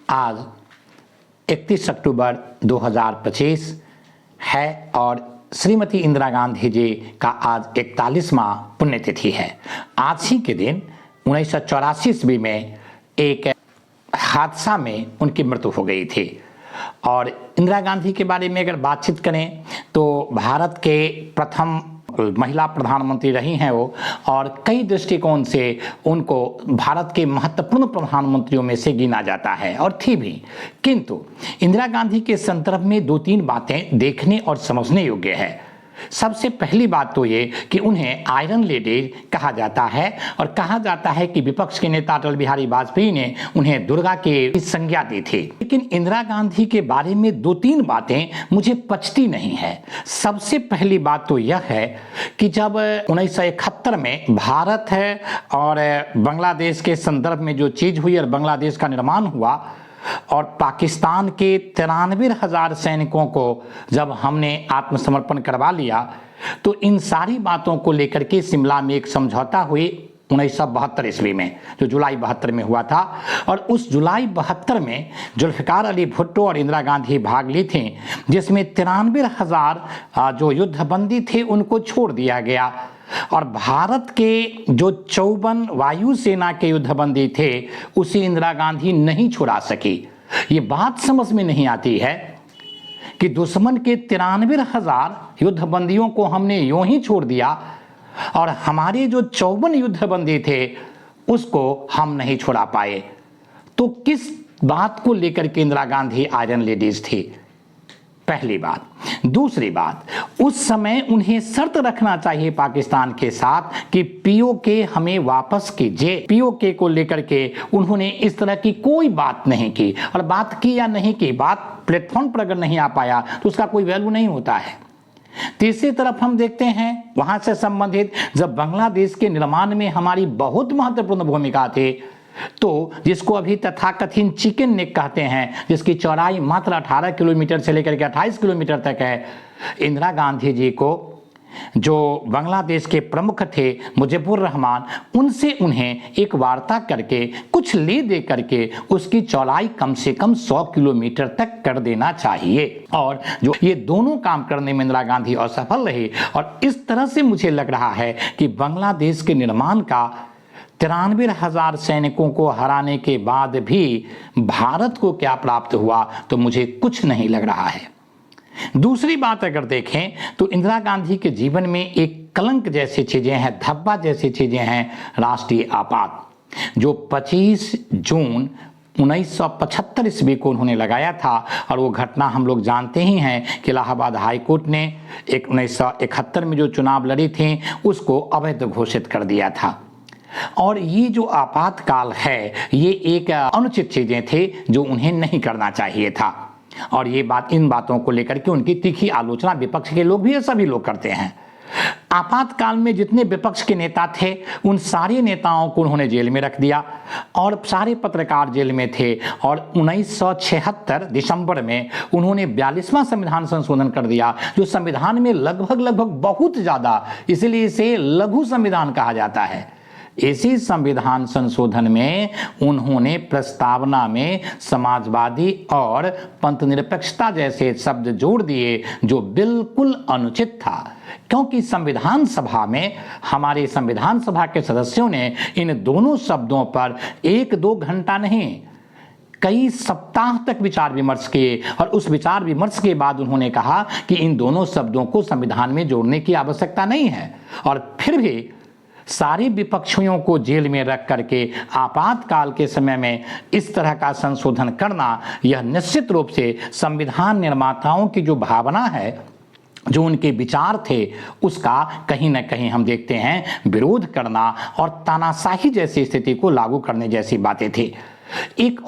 आज 31 अक्टूबर 2025 है और श्रीमती इंदिरा गांधी जी का आज 41वां पुण्यतिथि है। आज ही के दिन 1984 ईस्वी में एक हादसा में उनकी मृत्यु हो गई थी। और इंदिरा गांधी के बारे में अगर बातचीत करें तो भारत के प्रथम महिला प्रधानमंत्री रही हैं वो, और कई दृष्टिकोण से उनको भारत के महत्वपूर्ण प्रधानमंत्रियों में से गिना जाता है और थी भी। किंतु इंदिरा गांधी के संदर्भ में दो तीन बातें देखने और समझने योग्य है। सबसे पहली बात तो ये कि उन्हें आयरन लेडी कहा जाता है और कहा जाता है कि विपक्ष के नेता अटल बिहारी वाजपेयी ने उन्हें दुर्गा की संज्ञा दी थी। लेकिन इंदिरा गांधी के बारे में दो तीन बातें मुझे पचती नहीं है। सबसे पहली बात तो यह है कि जब 1971 में भारत है और बांग्लादेश के संदर्भ में जो चीज हुई और बांग्लादेश का निर्माण हुआ और पाकिस्तान के 93,000 सैनिकों को जब हमने आत्मसमर्पण करवा लिया, तो इन सारी बातों को लेकर के शिमला में एक समझौता हुई 1972 ईस्वी में, जो जुलाई 72 में हुआ था। और उस जुलाई 72 में जुल्फिकार अली भुट्टो और इंदिरा गांधी भाग ली थी, जिसमें 93,000 जो युद्धबंदी थे उनको छोड़ दिया गया और भारत के जो 54 वायुसेना के युद्धबंदी थे उसे इंदिरा गांधी नहीं छुड़ा सकी। ये बात समझ में नहीं आती है कि दुश्मन के 93,000 युद्धबंदियों को हमने यूं ही छोड़ दिया और हमारे जो 54 युद्धबंदी थे उसको हम नहीं छुड़ा पाए। तो किस बात को लेकर के इंदिरा गांधी आयरन लेडीज थी? पहली बात। दूसरी बात, उस समय उन्हें शर्त रखना चाहिए पाकिस्तान के साथ कि पीओके हमें वापस कीजिए। पीओके को लेकर के उन्होंने इस तरह की कोई बात नहीं की, और बात की या नहीं की, बात प्लेटफॉर्म पर अगर नहीं आ पाया तो उसका कोई वैल्यू नहीं होता है। तीसरी तरफ हम देखते हैं वहां से संबंधित जब बांग्लादेश के निर्माण में हमारी बहुत महत्वपूर्ण भूमिका थी, तो जिसको अभी तथाकथित चिकन नेक कहते हैं, जिसकी चौड़ाई मात्र 18 किलोमीटर से लेकर के 28 किलोमीटर तक है, इंदिरा गांधी जी को जो बांग्लादेश के प्रमुख थे मुजीबुर रहमान, उनसे उन्हें एक वार्ता करके कुछ ले दे करके उसकी चौड़ाई कम से कम 100 किलोमीटर तक कर देना चाहिए। और जो ये दोनों काम करने में इंदिरा गांधी असफल रही, और इस तरह से मुझे लग रहा है कि बांग्लादेश के निर्माण का 93,000 सैनिकों को हराने के बाद भी भारत को क्या प्राप्त हुआ, तो मुझे कुछ नहीं लग रहा है। दूसरी बात अगर देखें तो इंदिरा गांधी के जीवन में एक कलंक जैसी चीजें हैं, धब्बा जैसी चीजें हैं, राष्ट्रीय आपात, जो 25 जून 1975 ईस्वी को उन्होंने लगाया था। और वो घटना हम लोग जानते ही हैं कि इलाहाबाद हाईकोर्ट ने 1971 में जो चुनाव लड़ी थी उसको अवैध घोषित कर दिया था। और ये जो आपातकाल है ये एक अनुचित चीजें थे जो उन्हें नहीं करना चाहिए था। और ये बात, इन बातों को लेकर के उनकी तीखी आलोचना विपक्ष के लोग भी, ये सभी लोग करते हैं। आपातकाल में जितने विपक्ष के नेता थे उन सारे नेताओं को उन्होंने जेल में रख दिया और सारे पत्रकार जेल में थे। और 1976 दिसंबर में उन्होंने 42वां संविधान संशोधन कर दिया, जो संविधान में लगभग बहुत ज्यादा, इसलिए इसे लघु संविधान कहा जाता है। इसी संविधान संशोधन में उन्होंने प्रस्तावना में समाजवादी और पंथनिरपेक्षता जैसे शब्द जोड़ दिए, जो बिल्कुल अनुचित था। क्योंकि संविधान सभा में हमारे संविधान सभा के सदस्यों ने इन दोनों शब्दों पर 1-2 घंटा नहीं, कई सप्ताह तक विचार विमर्श किए, और उस विचार विमर्श के बाद उन्होंने कहा कि इन दोनों शब्दों को संविधान में जोड़ने की आवश्यकता नहीं है। और फिर भी सारे विपक्षियों को जेल में रख करके आपातकाल के समय में इस तरह का संशोधन करना, यह निश्चित रूप से संविधान निर्माताओं की जो भावना है, जो उनके विचार थे, उसका कहीं ना कहीं हम देखते हैं विरोध करना और तानाशाही जैसी स्थिति को लागू करने जैसी बातें थी। एक